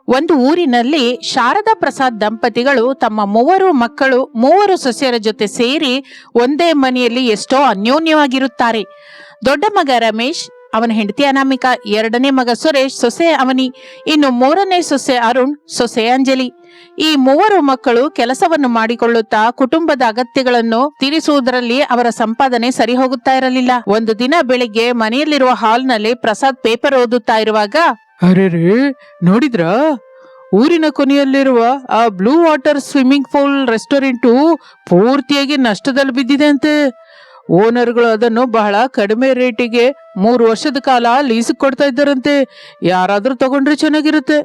ಒಂದು ಊರಿನಲ್ಲಿ ಶಾರದಾ ಪ್ರಸಾದ್ ದಂಪತಿಗಳು ತಮ್ಮ ಮೂವರು ಮಕ್ಕಳು ಮೂವರು ಸೊಸೆಯರ ಜೊತೆ ಸೇರಿ ಒಂದೇ ಮನೆಯಲ್ಲಿ ಎಷ್ಟೋ ಅನ್ಯೋನ್ಯವಾಗಿರುತ್ತಾರೆ. ದೊಡ್ಡ ಮಗ ರಮೇಶ್, ಅವನ ಹೆಂಡತಿ ಅನಾಮಿಕಾ, ಎರಡನೇ ಮಗ ಸುರೇಶ್, ಸೊಸೆ ಅವನಿ, ಇನ್ನು ಮೂರನೇ ಸೊಸೆ ಅರುಣ್, ಸೊಸೆ ಅಂಜಲಿ. ಈ ಮೂವರು ಮಕ್ಕಳು ಕೆಲಸವನ್ನು ಮಾಡಿಕೊಳ್ಳುತ್ತಾ ಕುಟುಂಬದ ಅಗತ್ಯಗಳನ್ನು ತೀರಿಸುವುದರಲ್ಲಿ ಅವರ ಸಂಪಾದನೆ ಸರಿ ಹೋಗುತ್ತಾ ಇರಲಿಲ್ಲ. ಒಂದು ದಿನ ಬೆಳಿಗ್ಗೆ ಮನೆಯಲ್ಲಿರುವ ಹಾಲ್ನಲ್ಲಿ ಪ್ರಸಾದ್ ಪೇಪರ್ ಓದುತ್ತಾ ಇರುವಾಗ, ಅರೆ ನೋಡಿದ್ರ, ಊರಿನ ಕೊನೆಯಲ್ಲಿರುವ ಆ blue water swimming pool restaurant ಪೂರ್ತಿಯಾಗಿ ನಷ್ಟದಲ್ಲಿ ಬಿದ್ದಿದೆ ಅಂತೆ. ಓನರ್ಗಳು ಅದನ್ನು ಬಹಳ ಕಡಿಮೆ ರೇಟಿಗೆ 3 ವರ್ಷದ ಕಾಲ ಲೀಸ್ ಕೊಡ್ತಾ ಇದ್ದಾರಂತೆ. ಯಾರಾದ್ರೂ ತಗೊಂಡ್ರೆ ಚೆನ್ನಾಗಿರುತ್ತೆ.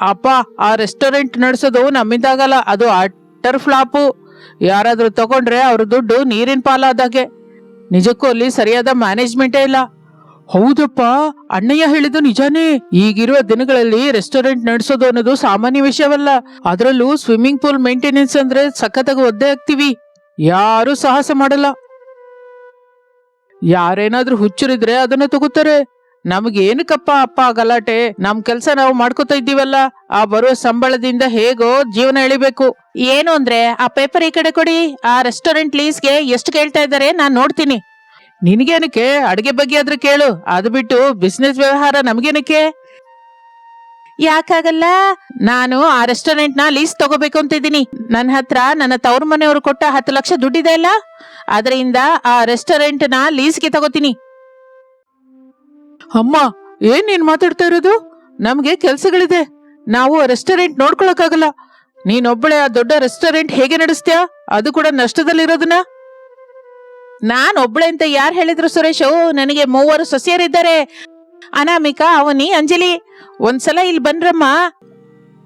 ಅಪ್ಪ, ಆ ರೆಸ್ಟೋರೆಂಟ್ ನಡೆಸೋದು ನಮ್ಮಿಂದಾಗಲ್ಲ, ಅದು ಅಟರ್ ಫ್ಲಾಪು. ಯಾರಾದ್ರೂ ತಗೊಂಡ್ರೆ ಅವ್ರ ದುಡ್ಡು ನೀರಿನ ಪಾಲಾದಾಗೆ. ನಿಜಕ್ಕೂ ಅಲ್ಲಿ ಸರಿಯಾದ ಮ್ಯಾನೇಜ್ಮೆಂಟೇ ಇಲ್ಲ. ಹೌದಪ್ಪ, ಅಣ್ಣಯ್ಯ ಹೇಳಿದ್ದು ನಿಜಾನೇ. ಈಗಿರುವ ದಿನಗಳಲ್ಲಿ ರೆಸ್ಟೋರೆಂಟ್ ನಡೆಸೋದು ಅನ್ನೋದು ಸಾಮಾನ್ಯ ವಿಷಯವಲ್ಲ. ಅದರಲ್ಲೂ ಸ್ವಿಮ್ಮಿಂಗ್ ಪೂಲ್ ಮೇಂಟೆನೆನ್ಸ್ ಅಂದ್ರೆ ಸಖತ್ತಾಗಿ ಒದ್ದೆ ಆಗ್ತೀವಿ. ಯಾರು ಸಾಹಸ ಮಾಡಲ್ಲ. ಯಾರೇನಾದ್ರೂ ಹುಚ್ಚರಿದ್ರೆ ಅದನ್ನ ತಗೋತಾರೆ. ನಮಗೇನಕ್ಕಪ್ಪ ಅಪ್ಪ ಗಲಾಟೆ? ನಮ್ ಕೆಲ್ಸ ನಾವು ಮಾಡ್ಕೋತಾ ಇದ್ದೀವಲ್ಲ, ಆ ಬರೋ ಸಂಬಳದಿಂದ ಹೇಗೋ ಜೀವನ ಎಳಿಬೇಕು. ಏನು ಅಂದ್ರೆ ಆ ಪೇಪರ್ ಈ ಕಡೆ ಕೊಡಿ. ಆ ರೆಸ್ಟೋರೆಂಟ್ ಲೀಸ್ಗೆ ಎಷ್ಟು ಕೇಳ್ತಾ ಇದ್ದಾರೆ ನಾನ್ ನೋಡ್ತೀನಿ. ನಿನಗೇನಕ್ಕೆ? ಅಡಿಗೆ ಬಗ್ಗೆ ಆದ್ರೆ ಕೇಳು, ಅದು ಬಿಟ್ಟು ಬಿಸ್ನೆಸ್ ವ್ಯವಹಾರ ನಮ್ಗೇನಕ್ಕೆ? ಯಾಕಾಗಲ್ಲ? ನಾನು ಆ ರೆಸ್ಟೋರೆಂಟ್ ನ ಲೀಸ್ ತಗೋಬೇಕು ಅಂತ ಇದ್ದೀನಿ. ನನ್ನ ಹತ್ರ ನನ್ನ ತವ್ರ ಮನೆಯವರು ಕೊಟ್ಟ 10 ಲಕ್ಷ ದುಡ್ಡಿದೆ ಅಲ್ಲ, ಅದರಿಂದ ಆ ರೆಸ್ಟೋರೆಂಟ್ ನ ಲೀಸ್ಗೆ ತಗೋತೀನಿ. ಅಮ್ಮ, ಏನ್ ನೀನ್ ಮಾತಾಡ್ತಾ ಇರೋದು? ನಮ್ಗೆ ಕೆಲ್ಸಗಳಿದೆ, ನಾವು ರೆಸ್ಟೋರೆಂಟ್ ನೋಡ್ಕೊಳಕ್ಕಾಗಲ್ಲ. ನೀನೊಬ್ಬಳೆ ಆ ದೊಡ್ಡ ರೆಸ್ಟೋರೆಂಟ್ ಹೇಗೆ ನಡೆಸ್ತೀಯ, ಅದು ಕೂಡ ನಷ್ಟದಲ್ಲಿರೋದನ್ನ? ನಾನ್ ಒಬ್ಳೆ ಅಂತ ಯಾರು ಹೇಳಿದ್ರು ಸುರೇಶ್? ನನಗೆ 3 ಸೊಸೆಯರಿದ್ದಾರೆ, ಅನಾಮಿಕಾ, ಅವನಿ, ಅಂಜಲಿ. ಒಂದ್ಸಲ ಇಲ್ಲಿ ಬನ್ರಮ್ಮ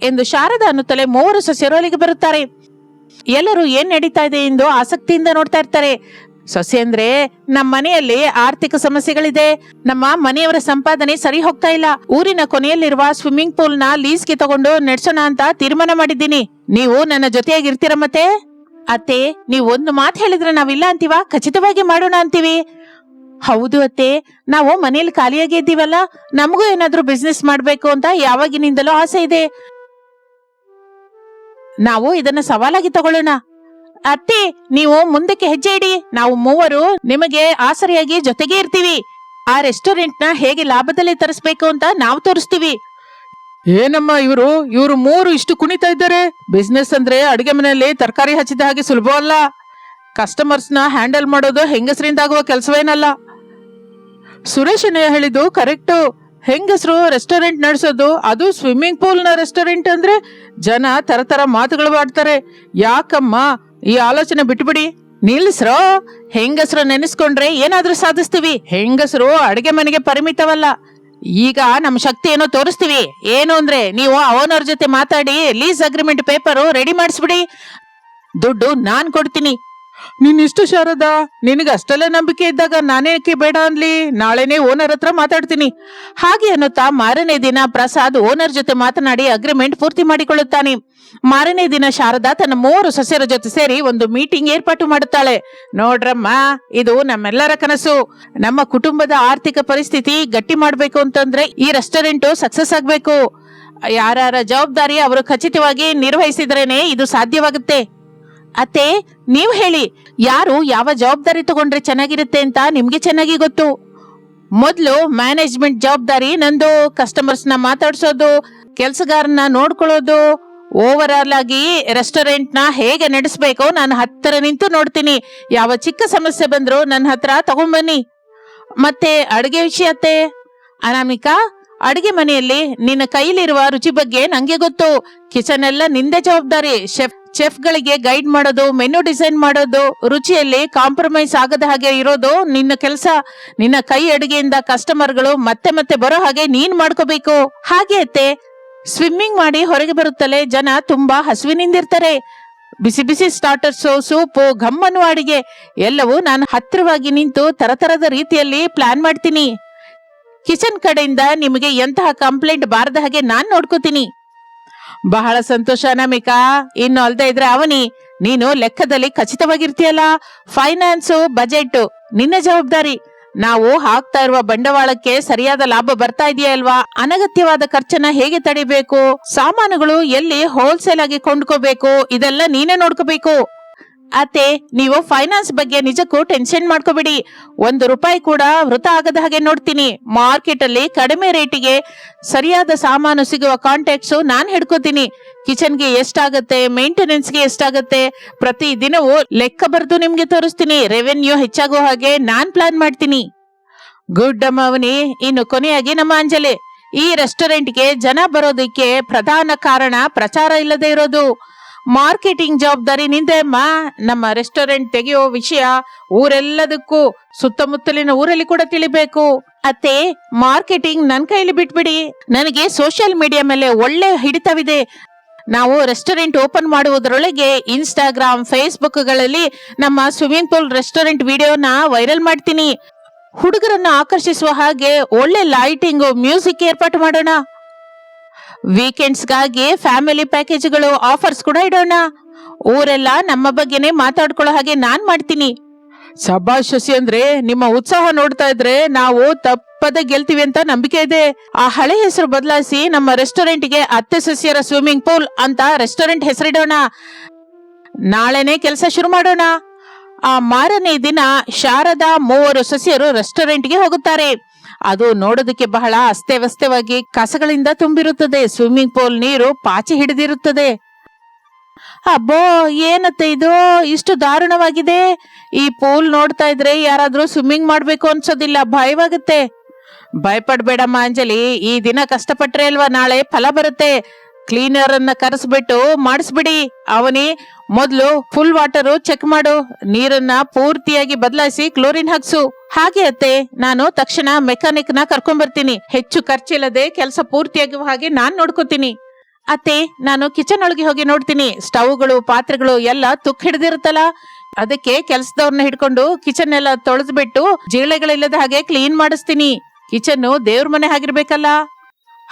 ಎಂದು ಶಾರದಾ ಅನ್ನುತ್ತಲೇ 3 ಸೊಸೆಯರು ಅಲ್ಲಿಗೆ ಬರುತ್ತಾರೆ. ಎಲ್ಲರೂ ಏನ್ ನಡೀತಾ ಇದೆ ಎಂದು ಆಸಕ್ತಿಯಿಂದ ನೋಡ್ತಾ ಇರ್ತಾರೆ. ಸೊಸೆ ಅಂದ್ರೆ, ನಮ್ಮ ಮನೆಯಲ್ಲಿ ಆರ್ಥಿಕ ಸಮಸ್ಯೆಗಳಿದೆ, ನಮ್ಮ ಮನೆಯವರ ಸಂಪಾದನೆ ಸರಿ ಹೋಗ್ತಾ ಇಲ್ಲ, ಊರಿನ ಕೊನೆಯಲ್ಲಿರುವ ಸ್ವಿಮ್ಮಿಂಗ್ ಪೂಲ್ ನ ಲೀಸ್ಗೆ ತಗೊಂಡು ನಡೆಸೋಣ ಅಂತ ತೀರ್ಮಾನ ಮಾಡಿದ್ದೀನಿ. ನೀವು ನನ್ನ ಜೊತೆಯಾಗಿರ್ತೀರ ಮತ್ತೆ? ಅತ್ತೆ, ನೀವು ಒಂದು ಮಾತು ಹೇಳಿದ್ರೆ ನಾವಿಲ್ಲ ಅಂತೀವ, ಖಚಿತವಾಗಿ ಮಾಡೋಣ ಅಂತೀವಿ. ಹೌದು ಅತ್ತೆ, ನಾವು ಮನೇಲಿ ಖಾಲಿಯಾಗಿ ಇದ್ದೀವಲ್ಲ, ನಮಗೂ ಏನಾದ್ರೂ ಬಿಸ್ನೆಸ್ ಮಾಡ್ಬೇಕು ಅಂತ ಯಾವಾಗಿನಿಂದಲೂ ಆಸೆ ಇದೆ. ನಾವು ಇದನ್ನ ಸವಾಲಾಗಿ ತಗೊಳ್ಳೋಣ. ಅತ್ತೆ, ನೀವು ಮುಂದಕ್ಕೆ ಹೆಜ್ಜೆ ಇಡಿ, ನಾವು ಮೂವರು ನಿಮಗೆ ಆಸರೆಯಾಗಿ ಜೊತೆಗೆ ಇರ್ತೀವಿ. ಆ ರೆಸ್ಟೋರೆಂಟ್ ನ ಹೇಗೆ ಲಾಭದಲ್ಲಿ ತರಿಸ್ಬೇಕು ಅಂತ ನಾವು ತೋರಿಸ್ತೀವಿ. ಏನಮ್ಮ ಇವರು 3 ಇಷ್ಟು ಕುಣಿತಾ ಇದ್ದಾರೆ? ಬಿಸ್ನೆಸ್ ಅಂದ್ರೆ ಅಡಿಗೆ ಮನೆಯಲ್ಲಿ ತರಕಾರಿ ಹಚ್ಚಿದ ಹಾಗೆ ಸುಲಭ ಅಲ್ಲ. ಕಸ್ಟಮರ್ಸ್ ನ ಹ್ಯಾಂಡಲ್ ಮಾಡೋದು ಹೆಂಗಸರಿಂದ ಆಗುವ ಕೆಲಸವೇನಲ್ಲ. ಸುರೇಶ್ ಅಣ್ಣಯ್ಯ ಹೇಳಿದ್ದು ಕರೆಕ್ಟು. ಹೆಂಗಸರು ರೆಸ್ಟೋರೆಂಟ್ ನಡೆಸೋದು, ಅದು ಸ್ವಿಮ್ಮಿಂಗ್ ಪೂಲ್ ನ ರೆಸ್ಟೋರೆಂಟ್ ಅಂದ್ರೆ ಜನ ತರ ಮಾತುಗಳು ಆಡ್ತಾರೆ. ಯಾಕಮ್ಮ ಈ ಆಲೋಚನೆ ಬಿಟ್ಬಿಡಿ. ನಿಲ್ಸ್ರೋ, ಹೆಂಗಸರು ನೆನೆಸ್ಕೊಂಡ್ರೆ ಏನಾದ್ರೂ ಸಾಧಿಸ್ತೀವಿ. ಹೆಂಗಸರು ಅಡಿಗೆ ಮನೆಗೆ ಪರಿಮಿತವಲ್ಲ. ಈಗ ನಮ್ಮ ಶಕ್ತಿ ಏನೋ ತೋರಿಸ್ತೀವಿ. ಏನು ಅಂದ್ರೆ, ನೀವು ಅವನವ್ರ ಜೊತೆ ಮಾತಾಡಿ ಲೀಸ್ ಅಗ್ರಿಮೆಂಟ್ ಪೇಪರ್ ರೆಡಿ ಮಾಡಿಸ್ಬಿಡಿ, ದುಡ್ಡು ನಾನ್ ಕೊಡ್ತೀನಿ. ನಿನ್ನಿಷ್ಟು ಶಾರದಾ, ನಿನಗೆ ಅಷ್ಟೆಲ್ಲ ನಂಬಿಕೆ ಇದ್ದಾಗ ನಾನೇಕೆ ಬೇಡ ಅನ್ಲಿ? ನಾಳೆನೇ ಓನರ್ ಹತ್ರ ಮಾತಾಡ್ತೀನಿ. ಹಾಗೆ ಅನ್ನುತ್ತಾ ಮಾರನೇ ದಿನ ಪ್ರಸಾದ್ ಓನರ್ ಜೊತೆ ಮಾತನಾಡಿ ಅಗ್ರಿಮೆಂಟ್ ಪೂರ್ತಿ ಮಾಡಿಕೊಳ್ಳುತ್ತಾನೆ. ಮಾರನೇ ದಿನ ಶಾರದಾ ತನ್ನ 3 ಸೊಸೆಯರ ಜೊತೆ ಸೇರಿ ಒಂದು ಮೀಟಿಂಗ್ ಏರ್ಪಾಟು ಮಾಡುತ್ತಾಳೆ. ನೋಡ್ರಮ್ಮ, ಇದು ನಮ್ಮೆಲ್ಲರ ಕನಸು. ನಮ್ಮ ಕುಟುಂಬದ ಆರ್ಥಿಕ ಪರಿಸ್ಥಿತಿ ಗಟ್ಟಿ ಮಾಡ್ಬೇಕು ಅಂತಂದ್ರೆ ಈ ರೆಸ್ಟೋರೆಂಟ್ ಸಕ್ಸಸ್ ಆಗ್ಬೇಕು. ಯಾರ ಜವಾಬ್ದಾರಿ ಅವರು ಖಚಿತವಾಗಿ ನಿರ್ವಹಿಸಿದ್ರೇನೆ ಇದು ಸಾಧ್ಯವಾಗುತ್ತೆ. ಅತ್ತೆ, ನೀವು ಹೇಳಿ, ಯಾರು ಯಾವ ಜವಾಬ್ದಾರಿ ತಗೊಂಡ್ರೆ ಚೆನ್ನಾಗಿರುತ್ತೆ ಅಂತ ನಿಮ್ಗೆ ಚೆನ್ನಾಗಿ ಗೊತ್ತು. ಮೊದ್ಲು ಮ್ಯಾನೇಜ್ಮೆಂಟ್ ಜವಾಬ್ದಾರಿ ನಂದು. ಕಸ್ಟಮರ್ಸ್ ನ ಮಾತಾಡ್ಸೋದು, ಕೆಲ್ಸಗಾರನ್ನ ನೋಡ್ಕೊಳ್ಳೋದು, ಓವರ್ ಆಲ್ ಆಗಿ ರೆಸ್ಟೋರೆಂಟ್ ನ ಹೇಗೆ ನಡೆಸ್ಬೇಕು ನಾನು ಹತ್ತಿರ ನಿಂತು ನೋಡ್ತೀನಿ. ಯಾವ ಚಿಕ್ಕ ಸಮಸ್ಯೆ ಬಂದ್ರು ನನ್ನ ಹತ್ರ ತಗೊಂಡ್ಬನ್ನಿ. ಮತ್ತೆ ಅಡಿಗೆ ವಿಷಯ ಅತ್ತೆ. ಅನಾಮಿಕಾ, ಅಡಿಗೆ ಮನೆಯಲ್ಲಿ ನಿನ್ನ ಕೈಲಿರುವ ರುಚಿ ಬಗ್ಗೆ ನಂಗೆ ಗೊತ್ತು. ಕಿಚನ್ ಎಲ್ಲ ನಿಂದೆ ಜವಾಬ್ದಾರಿ. ಚೆಫ್ ಗಳಿಗೆ ಗೈಡ್ ಮಾಡೋದು, ಮೆನು ಡಿಸೈನ್ ಮಾಡೋದು, ರುಚಿಯಲ್ಲಿ ಕಾಂಪ್ರಮೈಸ್ ಆಗದ ಹಾಗೆ ಇರೋದು ನಿನ್ನ ಕೆಲಸ. ನಿನ್ನ ಕೈ ಅಡಿಗೆಯಿಂದ ಕಸ್ಟಮರ್ಗಳು ಮತ್ತೆ ಬರೋ ಹಾಗೆ ನೀನ್ ಮಾಡ್ಕೋಬೇಕು. ಹಾಗೆ ಅತ್ತೆ, ಸ್ವಿಮ್ಮಿಂಗ್ ಮಾಡಿ ಹೊರಗೆ ಬರುತ್ತಲೇ ಜನ ತುಂಬಾ ಹಸುವಿನಿಂದಿರ್ತಾರೆ. ಬಿಸಿ ಸ್ಟಾರ್ಟರ್ಸು, ಸೂಪು, ಗಮ್ಮನು ಅಡಿಗೆ ಎಲ್ಲವೂ ನಾನು ಹತ್ತಿರವಾಗಿ ನಿಂತು ತರತರದ ರೀತಿಯಲ್ಲಿ ಪ್ಲಾನ್ ಮಾಡ್ತೀನಿ. ಕಿಚನ್ ಕಡೆಯಿಂದ ನಿಮಗೆ ಎಂತಹ ಕಂಪ್ಲೇಂಟ್ ಬಾರದ ಹಾಗೆ ನಾನ್ ನೋಡ್ಕೋತೀನಿ. ಬಹಳ ಸಂತೋಷ ಅನಾಮಿಕಾ. ಇನ್ನು ಅಲ್ದೇ ಇದ್ರೆ ಅವನಿ, ನೀನು ಲೆಕ್ಕದಲ್ಲಿ ಖಚಿತವಾಗಿರ್ತೀಯಲ್ಲ. ಫೈನಾನ್ಸು, ಬಜೆಟ್ ನಿನ್ನ ಜವಾಬ್ದಾರಿ. ನಾವು ಹಾಕ್ತಾ ಇರುವ ಬಂಡವಾಳಕ್ಕೆ ಸರಿಯಾದ ಲಾಭ ಬರ್ತಾ ಇದೆಯಾ ಅಲ್ವಾ? ಅನಗತ್ಯವಾದ ಖರ್ಚನ್ನ ಹೇಗೆ ತಡಿಬೇಕು? ಸಾಮಾನುಗಳು ಎಲ್ಲಿ ಹೋಲ್ಸೇಲ್ ಆಗಿ ಕೊಂಡ್ಕೋಬೇಕು? ಇದೆಲ್ಲ ನೀನೇ ನೋಡ್ಕೋಬೇಕು. ಅತ್ತೆ, ನೀವು ಫೈನಾನ್ಸ್ ಬಗ್ಗೆ ನಿಜಕ್ಕೂ ಟೆನ್ಷನ್ ಮಾಡ್ಕೋಬೇಡಿ. 1 ರೂಪಾಯಿ ಕೂಡ ವೃಥ ಆಗದ ಹಾಗೆ ನೋಡ್ತೀನಿ. ಮಾರ್ಕೆಟ್ ಅಲ್ಲಿ ಕಡಿಮೆ ರೇಟಿಗೆ ಸರಿಯಾದ ಸಾಮಾನು ಸಿಗುವ ಕಾಂಟ್ಯಾಕ್ಟ್ಸ್ ನಾನ್ ಹಿಡ್ಕೋತೀನಿ. ಕಿಚನ್ಗೆ ಎಷ್ಟಾಗತ್ತೆ, ಮೇಂಟೆನೆನ್ಸ್ಗೆ ಎಷ್ಟಾಗತ್ತೆ, ಪ್ರತಿ ದಿನವೂ ಲೆಕ್ಕ ಬರೆದು ನಿಮ್ಗೆ ತೋರಿಸ್ತೀನಿ. ರೆವೆನ್ಯೂ ಹೆಚ್ಚಾಗೋ ಹಾಗೆ ನಾನ್ ಪ್ಲಾನ್ ಮಾಡ್ತೀನಿ. ಗುಡ್ ಅಮ್ಮವನಿ. ಇನ್ನು ಕೊನೆಯಾಗಿ ನಮ್ಮ ಅಂಜಲಿ, ಈ ರೆಸ್ಟೋರೆಂಟ್ಗೆ ಜನ ಬರೋದಕ್ಕೆ ಪ್ರಧಾನ ಕಾರಣ ಪ್ರಚಾರ ಇಲ್ಲದೆ ಇರೋದು. ಮಾರ್ಕೆಟಿಂಗ್ ಜವಾಬ್ದಾರಿ ನಿಂದೆ ಅಮ್ಮ. ನಮ್ಮ ರೆಸ್ಟೋರೆಂಟ್ ತೆಗೆಯೋ ವಿಷಯ ಊರೆಲ್ಲದಕ್ಕೂ, ಸುತ್ತಮುತ್ತಲಿನ ಊರಲ್ಲಿ ಕೂಡ ತಿಳಿಬೇಕು. ಅತ್ತೆ, ಮಾರ್ಕೆಟಿಂಗ್ ನನ್ ಕೈಲಿ ಬಿಟ್ಬಿಡಿ. ನನಗೆ ಸೋಷಿಯಲ್ ಮೀಡಿಯಾ ಮೇಲೆ ಒಳ್ಳೆ ಹಿಡಿತವಿದೆ. ನಾವು ರೆಸ್ಟೋರೆಂಟ್ ಓಪನ್ ಮಾಡುವುದರೊಳಗೆ ಇನ್ಸ್ಟಾಗ್ರಾಮ್, ಫೇಸ್ಬುಕ್ ಗಳಲ್ಲಿ ನಮ್ಮ ಸ್ವಿಮ್ಮಿಂಗ್ ಪೂಲ್ ರೆಸ್ಟೋರೆಂಟ್ ವಿಡಿಯೋನ ವೈರಲ್ ಮಾಡ್ತೀನಿ. ಹುಡುಗರನ್ನ ಆಕರ್ಷಿಸುವ ಹಾಗೆ ಒಳ್ಳೆ ಲೈಟಿಂಗ್, ಮ್ಯೂಸಿಕ್ ಏರ್ಪಾಟು ಮಾಡೋಣ. ವೀಕೆಂಡ್ಸ್ಗಾಗಿ ಫ್ಯಾಮಿಲಿ ಪ್ಯಾಕೇಜ್ಗಳು, ಆಫರ್ಸ್ ಕೂಡ ಇಡೋಣ. ಊರೆಲ್ಲ ನಮ್ಮ ಬಗ್ಗೆನೇ ಮಾತಾಡ್ಕೊಳ್ಳೋ ಹಾಗೆ ನಾನ್ ಮಾಡ್ತೀನಿ. ಸಭಾಷ್ ಶಶಿ ಅಂದ್ರೆ, ನಿಮ್ಮ ಉತ್ಸಾಹ ನೋಡ್ತಾ ಇದ್ರೆ ನಾವು ತಪ್ಪದೆ ಗೆಲ್ತೀವಿ ಅಂತ ನಂಬಿಕೆ ಇದೆ. ಆ ಹಳೆ ಹೆಸರು ಬದಲಾಯಿಸಿ ನಮ್ಮ ರೆಸ್ಟೋರೆಂಟ್ಗೆ ಅತ್ತೆ ಸೊಸೆಯರ ಸ್ವಿಮ್ಮಿಂಗ್ ಪೂಲ್ ಅಂತ ರೆಸ್ಟೋರೆಂಟ್ ಹೆಸರಿಡೋಣ. ನಾಳೆನೆ ಕೆಲಸ ಶುರು ಮಾಡೋಣ. ಆ ಮಾರನೇ ದಿನ ಶಾರದಾ 3 ಸೊಸೆಯರು ರೆಸ್ಟೋರೆಂಟ್ಗೆ ಹೋಗುತ್ತಾರೆ. ಅದು ನೋಡೋದಕ್ಕೆ ಬಹಳ ಅಸ್ತವ್ಯಸ್ತವಾಗಿ ಕಸಗಳಿಂದ ತುಂಬಿರುತ್ತದೆ. ಸ್ವಿಮ್ಮಿಂಗ್ ಪೂಲ್ ನೀರು ಪಾಚಿ ಹಿಡಿದಿರುತ್ತದೆ. ಅಬ್ಬೋ, ಏನತ್ತೆ ಇದು ಇಷ್ಟು ದಾರುಣವಾಗಿದೆ? ಈ ಪೂಲ್ ನೋಡ್ತಾ ಇದ್ರೆ ಯಾರಾದ್ರೂ ಸ್ವಿಮ್ಮಿಂಗ್ ಮಾಡ್ಬೇಕು ಅನ್ಸೋದಿಲ್ಲ, ಭಯವಾಗುತ್ತೆ. ಭಯಪಡ್ಬೇಡಮ್ಮ ಅಂಜಲಿ, ಈ ದಿನ ಕಷ್ಟಪಟ್ರೆ ಅಲ್ವಾ ನಾಳೆ ಫಲ ಬರುತ್ತೆ. ಕ್ಲೀನರ್ ಅನ್ನ ಕರೆಸ್ಬಿಟ್ಟು ಮಾಡಿಸ್ಬಿಡಿ. ಅವನಿ, ಮೊದ್ಲು ಫುಲ್ ವಾಟರ್ ಚೆಕ್ ಮಾಡು. ನೀರನ್ನ ಪೂರ್ತಿಯಾಗಿ ಬದಲಾಯಿಸಿ ಕ್ಲೋರಿನ್ ಹಾಕ್ಸು. ಹಾಗೆ ಅತ್ತೆ, ನಾನು ತಕ್ಷಣ ಮೆಕ್ಯಾನಿಕ್ ನ ಕರ್ಕೊಂಡ್ ಬರ್ತೀನಿ. ಹೆಚ್ಚು ಖರ್ಚಿಲ್ಲದೆ ಕೆಲಸ ಪೂರ್ತಿಯಾಗುವ ಹಾಗೆ ನಾನ್ ನೋಡ್ಕೋತೀನಿ. ಅತ್ತೆ, ನಾನು ಕಿಚನ್ ಒಳಗೆ ಹೋಗಿ ನೋಡ್ತೀನಿ. ಸ್ಟವ್ಗಳು, ಪಾತ್ರೆಗಳು ಎಲ್ಲ ತುಕ್ ಹಿಡ್ದಿರುತ್ತಲ್ಲ, ಅದಕ್ಕೆ ಕೆಲಸದವ್ರನ್ನ ಹಿಡ್ಕೊಂಡು ಕಿಚನ್ ಎಲ್ಲ ತೊಳೆದ್ಬಿಟ್ಟು ಜಿರಳೆಗಳಿಲ್ಲದ ಹಾಗೆ ಕ್ಲೀನ್ ಮಾಡಿಸ್ತೀನಿ. ಕಿಚನ್ ದೇವ್ರ ಮನೆ ಆಗಿರ್ಬೇಕಲ್ಲ.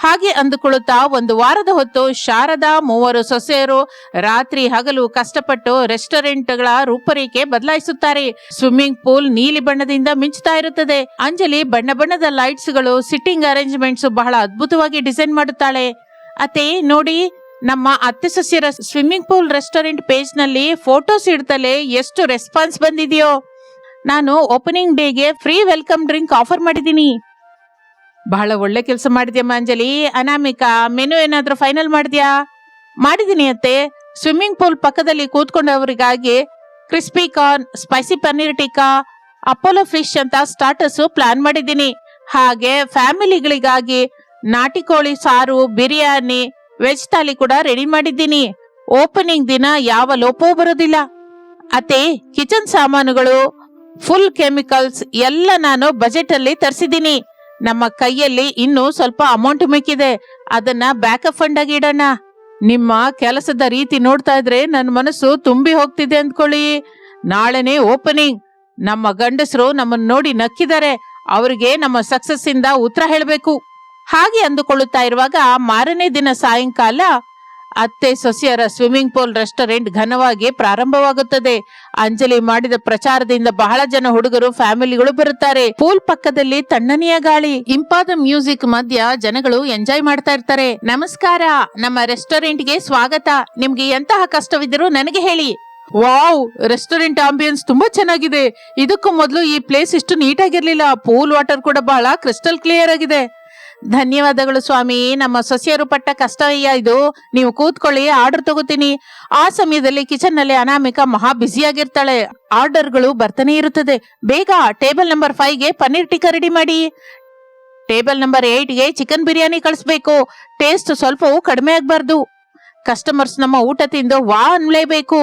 ಹಾಗೆ ಅಂದುಕೊಳ್ಳುತ್ತಾ 1 ವಾರದ ಹೊತ್ತು ಶಾರದಾ 3 ಸೊಸೆಯರು ರಾತ್ರಿ ಹಗಲು ಕಷ್ಟಪಟ್ಟು ರೆಸ್ಟೋರೆಂಟ್ಗಳ ರೂಪರೇಖೆ ಬದಲಾಯಿಸುತ್ತಾರೆ. ಸ್ವಿಮ್ಮಿಂಗ್ ಪೂಲ್ ನೀಲಿ ಬಣ್ಣದಿಂದ ಮಿಂಚುತ್ತಾ ಇರುತ್ತದೆ. ಅಂಜಲಿ ಬಣ್ಣ ಬಣ್ಣದ ಲೈಟ್ಸ್ಗಳು, ಸಿಟ್ಟಿಂಗ್ ಅರೇಂಜ್ಮೆಂಟ್ಸ್ ಬಹಳ ಅದ್ಭುತವಾಗಿ ಡಿಸೈನ್ ಮಾಡುತ್ತಾಳೆ. ಅತ್ತೆ ನೋಡಿ, ನಮ್ಮ ಅತ್ತೆ ಸೊಸೆಯರ ಸ್ವಿಮ್ಮಿಂಗ್ ಪೂಲ್ ರೆಸ್ಟೋರೆಂಟ್ ಪೇಜ್ ನಲ್ಲಿ ಫೋಟೋಸ್ ಇಡ್ತಲೇ ಎಷ್ಟು ರೆಸ್ಪಾನ್ಸ್ ಬಂದಿದೆಯೋ. ನಾನು ಓಪನಿಂಗ್ ಡೇಗೆ ಫ್ರೀ ವೆಲ್ಕಮ್ ಡ್ರಿಂಕ್ ಆಫರ್ ಮಾಡಿದ್ದೀನಿ. ಬಹಳ ಒಳ್ಳೆ ಕೆಲಸ ಮಾಡಿದ್ಯಮ್ಮ ಅಂಜಲಿ. ಅನಾಮಿಕಾ, ಮೆನು ಏನಾದ್ರೂ ಫೈನಲ್ ಮಾಡಿದ್ಯಾ? ಮಾಡಿದೀನಿ ಅತ್ತೆ. ಸ್ವಿಮ್ಮಿಂಗ್ ಪೂಲ್ ಪಕ್ಕದಲ್ಲಿ ಕೂತ್ಕೊಂಡವರಿಗಾಗಿ crispy corn, spicy paneer tikka, Apollo fish ಅಂತ ಸ್ಟಾರ್ಟರ್ಸ್ ಪ್ಲಾನ್ ಮಾಡಿದ್ದೀನಿ. ಹಾಗೆ ಫ್ಯಾಮಿಲಿಗಳಿಗಾಗಿ ನಾಟಿ ಕೋಳಿ ಸಾರು, ಬಿರಿಯಾನಿ, ವೆಜ್ ಥಾಲಿ ಕೂಡ ರೆಡಿ ಮಾಡಿದ್ದೀನಿ. ಓಪನಿಂಗ್ ದಿನ ಯಾವ ಲೋಪವೂ ಬರೋದಿಲ್ಲ. ಅತ್ತೆ, ಕಿಚನ್ ಸಾಮಾನುಗಳು, ಫುಲ್ ಕೆಮಿಕಲ್ಸ್ ಎಲ್ಲ ನಾನು ಬಜೆಟ್ ಅಲ್ಲಿ ತರಿಸಿದ್ದೀನಿ. ನಮ್ಮ ಕೈಯಲ್ಲಿ ಇನ್ನೂ ಸ್ವಲ್ಪ ಅಮೌಂಟ್ ಮಿಕ್ಕಿದೆ. ಅದನ್ನ ಬ್ಯಾಕಪ್ ಫಂಡ್ ಆಗಿ ಇಡೋಣ. ನಿಮ್ಮ ಕೆಲಸದ ರೀತಿ ನೋಡ್ತಾ ಇದ್ರೆ ನನ್ನ ಮನಸ್ಸು ತುಂಬಿ ಹೋಗ್ತಿದೆ ಅಂದ್ಕೊಳ್ಳಿ. ನಾಳೆನೆ ಓಪನಿಂಗ್. ನಮ್ಮ ಗಂಡಸರು ನಮ್ಮನ್ನ ನೋಡಿ ನಕ್ಕಿದ್ದಾರೆ. ಅವರಿಗೆ ನಮ್ಮ ಸಕ್ಸಸ್ ಇಂದ ಉತ್ತರ ಹೇಳಬೇಕು. ಹಾಗೆ ಅಂದುಕೊಳ್ಳುತ್ತಾ ಇರುವಾಗ ಮಾರನೇ ದಿನ ಸಾಯಂಕಾಲ ಅತ್ತೆ ಸೊಸೆಯರ ಸ್ವಿಮ್ಮಿಂಗ್ ಪೂಲ್ ರೆಸ್ಟೋರೆಂಟ್ ಘನವಾಗಿ ಪ್ರಾರಂಭವಾಗುತ್ತದೆ. ಅಂಜಲಿ ಮಾಡಿದ ಪ್ರಚಾರದಿಂದ ಬಹಳ ಜನ ಹುಡುಗರು, ಫ್ಯಾಮಿಲಿಗಳು ಬರುತ್ತಾರೆ. ಪೂಲ್ ಪಕ್ಕದಲ್ಲಿ ತಣ್ಣನೆಯ ಗಾಳಿ, ಇಂಪಾದ ಮ್ಯೂಸಿಕ್ ಮಧ್ಯ ಜನಗಳು ಎಂಜಾಯ್ ಮಾಡ್ತಾ ಇರ್ತಾರೆ. ನಮಸ್ಕಾರ, ನಮ್ಮ ರೆಸ್ಟೋರೆಂಟ್ಗೆ ಸ್ವಾಗತ. ನಿಮ್ಗೆ ಎಂತಹ ಕಷ್ಟವಿದ್ರೂ ನನಗೆ ಹೇಳಿ. ವಾವ್, ರೆಸ್ಟೋರೆಂಟ್ ಆಂಬಿಯನ್ಸ್ ತುಂಬಾ ಚೆನ್ನಾಗಿದೆ. ಇದಕ್ಕೂ ಮೊದಲು ಈ ಪ್ಲೇಸ್ ಇಷ್ಟು ನೀಟಾಗಿರ್ಲಿಲ್ಲ. ಪೂಲ್ ವಾಟರ್ ಕೂಡ ಬಹಳ ಕ್ರಿಸ್ಟಲ್ ಕ್ಲಿಯರ್ ಆಗಿದೆ. ಧನ್ಯವಾದಗಳು ಸ್ವಾಮಿ. ನಮ್ಮ ಸೊಸೆಯರು ಪಟ್ಟ ಕಷ್ಟವಯ್ಯ ಇದು. ನೀವು ಕೂತ್ಕೊಳ್ಳಿ, ಆರ್ಡರ್ ತಗೋತೀನಿ. ಆ ಸಮಯದಲ್ಲಿ ಕಿಚನ್ ನಲ್ಲಿ ಅನಾಮಿಕಾ ಮಹಾ ಬ್ಯುಸಿಯಾಗಿರ್ತಾಳೆ. ಆರ್ಡರ್ಗಳು ಬರ್ತಾನೆ ಇರುತ್ತದೆ. ಬೇಗ ಟೇಬಲ್ ನಂಬರ್ 5ಗೆ ಪನ್ನೀರ್ ಟಿಕ್ಕಾ ರೆಡಿ ಮಾಡಿ. ಟೇಬಲ್ ನಂಬರ್ 8ಗೆ ಚಿಕನ್ ಬಿರಿಯಾನಿ ಕಳಿಸ್ಬೇಕು. ಟೇಸ್ಟ್ ಸ್ವಲ್ಪವೂ ಕಡಿಮೆ ಆಗ್ಬಾರ್ದು. ಕಸ್ಟಮರ್ಸ್ ನಮ್ಮ ಊಟ ತಿಂದು ವಾ ಅನ್ಲೇಬೇಕು.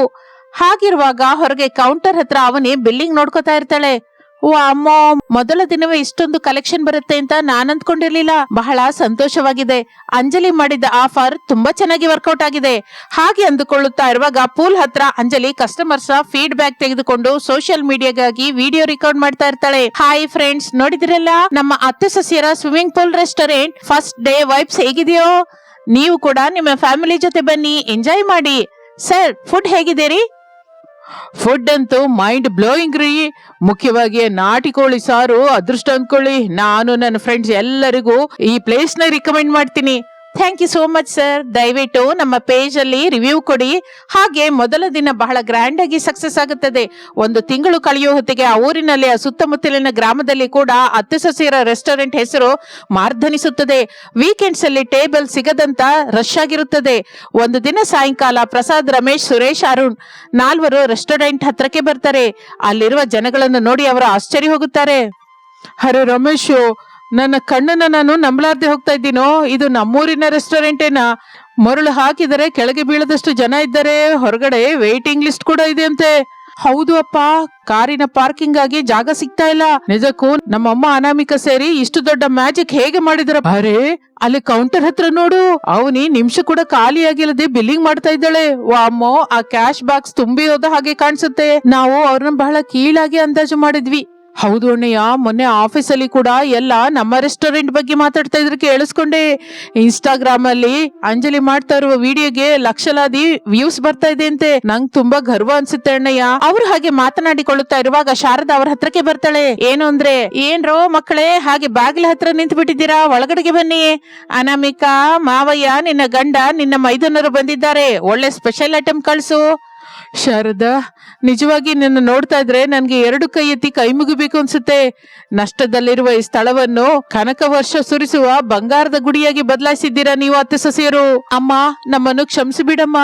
ಹಾಗಿರುವಾಗ ಹೊರಗೆ ಕೌಂಟರ್ ಹತ್ರ ಅವನಿ ಬಿಲ್ಲಿಂಗ್ ನೋಡ್ಕೋತಾ ಇರ್ತಾಳೆ. ಓ ಅಮ್ಮೋ, ಮೊದಲ ದಿನವೇ ಇಷ್ಟೊಂದು ಕಲೆಕ್ಷನ್ ಬರುತ್ತೆ ಅಂತ ನಾನ್ ಅಂದ್ಕೊಂಡಿರ್ಲಿಲ್ಲ. ಬಹಳ ಸಂತೋಷವಾಗಿದೆ. ಅಂಜಲಿ ಮಾಡಿದ ಆಫರ್ ತುಂಬಾ ಚೆನ್ನಾಗಿ ವರ್ಕೌಟ್ ಆಗಿದೆ. ಹಾಗೆ ಅಂದುಕೊಳ್ಳುತ್ತಾ ಇರುವಾಗ ಪೂಲ್ ಹತ್ರ ಅಂಜಲಿ ಕಸ್ಟಮರ್ಸ್ ಫೀಡ್ಬ್ಯಾಕ್ ತೆಗೆದುಕೊಂಡು ಸೋಷಿಯಲ್ ಮೀಡಿಯಾಗಾಗಿ ವಿಡಿಯೋ ರೆಕಾರ್ಡ್ ಮಾಡ್ತಾ ಇರ್ತಾಳೆ. ಹಾಯ್ ಫ್ರೆಂಡ್ಸ್, ನೋಡಿದಿರಲ್ಲ ನಮ್ಮ ಅತ್ತೆ ಸೊಸೆಯರ swimming pool restaurant first day vibes ಹೇಗಿದೆಯೋ? ನೀವು ಕೂಡ ನಿಮ್ಮ ಫ್ಯಾಮಿಲಿ ಜೊತೆ ಬನ್ನಿ, ಎಂಜಾಯ್ ಮಾಡಿ. ಸರ್, ಫುಡ್ ಹೇಗಿದೆ ರೀ? ಫುಡ್ ಅಂತೂ ಮೈಂಡ್ ಬ್ಲೋಯಿಂಗ್ ರೀ. ಮುಖ್ಯವಾಗಿ ನಾಟಿ ಕೋಳಿ ಸಾರು ಅದೃಷ್ಟ ಅಂದ್ಕೊಳ್ಳಿ. ನಾನು ನನ್ನ ಫ್ರೆಂಡ್ಸ್ ಎಲ್ಲರಿಗೂ ಈ ಪ್ಲೇಸ್ ನ ರಿಕಮೆಂಡ್ ಮಾಡ್ತೀನಿ. Thank you so much sir. ದಯವಿಟ್ಟು ನಮ್ಮ ಪೇಜ್ ಅಲ್ಲಿ ರಿವ್ಯೂ ಕೊಡಿ. ಹಾಗೆ ಮೊದಲ ದಿನ ಬಹಳ ಗ್ರ್ಯಾಂಡ್ ಆಗಿ ಸಕ್ಸಸ್ ಆಗುತ್ತದೆ. ಒಂದು ತಿಂಗಳು ಕಳೆಯುವ ಹೊತ್ತಿಗೆ ಆ ಊರಿನಲ್ಲಿ ಆ ಸುತ್ತಮುತ್ತಲಿನ ಗ್ರಾಮದಲ್ಲಿ ಕೂಡ ಅತ್ತೆ ಸೊಸೆಯರ ರೆಸ್ಟೋರೆಂಟ್ ಹೆಸರು ಮಾರ್ಧನಿಸುತ್ತದೆ. ವೀಕೆಂಡ್ಸ್ ಅಲ್ಲಿ ಟೇಬಲ್ ಸಿಗದಂತ ರಶ್ ಆಗಿರುತ್ತದೆ. ಒಂದು ದಿನ ಸಾಯಂಕಾಲ ಪ್ರಸಾದ್, ರಮೇಶ್, ಸುರೇಶ್, ಅರುಣ್ ನಾಲ್ವರು ರೆಸ್ಟೋರೆಂಟ್ ಹತ್ರಕ್ಕೆ ಬರ್ತಾರೆ. ಅಲ್ಲಿರುವ ಜನಗಳನ್ನು ನೋಡಿ ಅವರು ಆಶ್ಚರ್ಯ ಹೋಗುತ್ತಾರೆ. ಅರೆ ರಮೇಶ್, ನನ್ನ ಕಣ್ಣನ್ನ ನಾನು ನಂಬಲಾರ್ದೆ ಹೋಗ್ತಾ ಇದ್ದೀನೋ. ಇದು ನಮ್ಮೂರಿನ ರೆಸ್ಟೋರೆಂಟೇನಾ? ಮರಳು ಹಾಕಿದರೆ ಕೆಳಗೆ ಬೀಳದಷ್ಟು ಜನ ಇದ್ದಾರೆ. ಹೊರಗಡೆ ವೇಟಿಂಗ್ ಲಿಸ್ಟ್ ಕೂಡ ಇದೆ ಅಂತೆ. ಹೌದು ಅಪ್ಪ, ಕಾರಿನ ಪಾರ್ಕಿಂಗ್ ಆಗಿ ಜಾಗ ಸಿಗ್ತಾ ಇಲ್ಲ. ನಿಜಕ್ಕೂ ನಮ್ಮಮ್ಮ ಅನಾಮಿಕ ಸೇರಿ ಇಷ್ಟು ದೊಡ್ಡ ಮ್ಯಾಜಿಕ್ ಹೇಗೆ ಮಾಡಿದ್ರ? ಅರೆ ಅಲ್ಲಿ ಕೌಂಟರ್ ಹತ್ರ ನೋಡು, ಅವನಿ ನಿಮಿಷ ಕೂಡ ಖಾಲಿ ಆಗಿಲ್ಲದೆ ಬಿಲ್ಲಿಂಗ್ ಮಾಡ್ತಾ ಇದ್ದಾಳೆ. ವಾಮೋ, ಆ ಕ್ಯಾಶ್ ಬಾಕ್ಸ್ ತುಂಬಿ ಹೋದ ಹಾಗೆ ಕಾಣಿಸುತ್ತೆ. ನಾವು ಅವ್ರನ್ನ ಬಹಳ ಕೀಳಾಗಿ ಅಂದಾಜು ಮಾಡಿದ್ವಿ. ಹೌದು ಅಣ್ಣಯ್ಯ, ಮೊನ್ನೆ ಆಫೀಸಲ್ಲಿ ಕೂಡ ಎಲ್ಲ ನಮ್ಮ ರೆಸ್ಟೋರೆಂಟ್ ಬಗ್ಗೆ ಮಾತಾಡ್ತಾ ಇದ್ರೆ ಕೇಳಿಸ್ಕೊಂಡೆ. ಇನ್ಸ್ಟಾಗ್ರಾಮ್ ಅಲ್ಲಿ ಅಂಜಲಿ ಮಾಡ್ತಾ ಇರುವ ವಿಡಿಯೋಗೆ ಲಕ್ಷಲಾದಿ ವ್ಯೂಸ್ ಬರ್ತಾ ಇದೆ ಅಂತೆ. ನಂಗ್ ತುಂಬಾ ಗರ್ವ ಅನ್ಸುತ್ತೆ ಅಣ್ಣಯ್ಯ. ಅವರು ಹಾಗೆ ಮಾತನಾಡಿಕೊಳ್ಳುತ್ತಾ ಇರುವಾಗ ಶಾರದಾ ಅವ್ರ ಹತ್ರಕ್ಕೆ ಬರ್ತಾಳೆ. ಏನು ಅಂದ್ರೆ, ಏನ್ರೋ ಮಕ್ಕಳೇ ಹಾಗೆ ಬಾಗಿಲ ಹತ್ರ ನಿಂತು ಬಿಟ್ಟಿದ್ದೀರಾ, ಒಳಗಡೆಗೆ ಬನ್ನಿ. ಅನಾಮಿಕಾ, ಮಾವಯ್ಯ, ನಿನ್ನ ಗಂಡ, ನಿನ್ನ ಮೈದುನರು ಬಂದಿದ್ದಾರೆ. ಒಳ್ಳೆ ಸ್ಪೆಷಲ್ ಐಟಮ್ ಕಳ್ಸು. ಶಾರದಾ, ನಿಜವಾಗಿ ನಿನ್ನ ನೋಡ್ತಾ ಇದ್ರೆ ನನ್ಗೆ ಎರಡು ಕೈ ಎತ್ತಿ ಕೈ ಮುಗಿಬೇಕು ಅನ್ಸುತ್ತೆ. ನಷ್ಟದಲ್ಲಿರುವ ಈ ಸ್ಥಳವನ್ನು ಕನಕ ವರ್ಷ ಸುರಿಸುವ ಬಂಗಾರದ ಗುಡಿಯಾಗಿ ಬದಲಾಯಿಸಿದ್ದೀರಾ ನೀವು ಅತ್ತೆ ಸೊಸೆಯರು. ಅಮ್ಮ, ನಮ್ಮನ್ನು ಕ್ಷಮಿಸಿ ಬಿಡಮ್ಮ.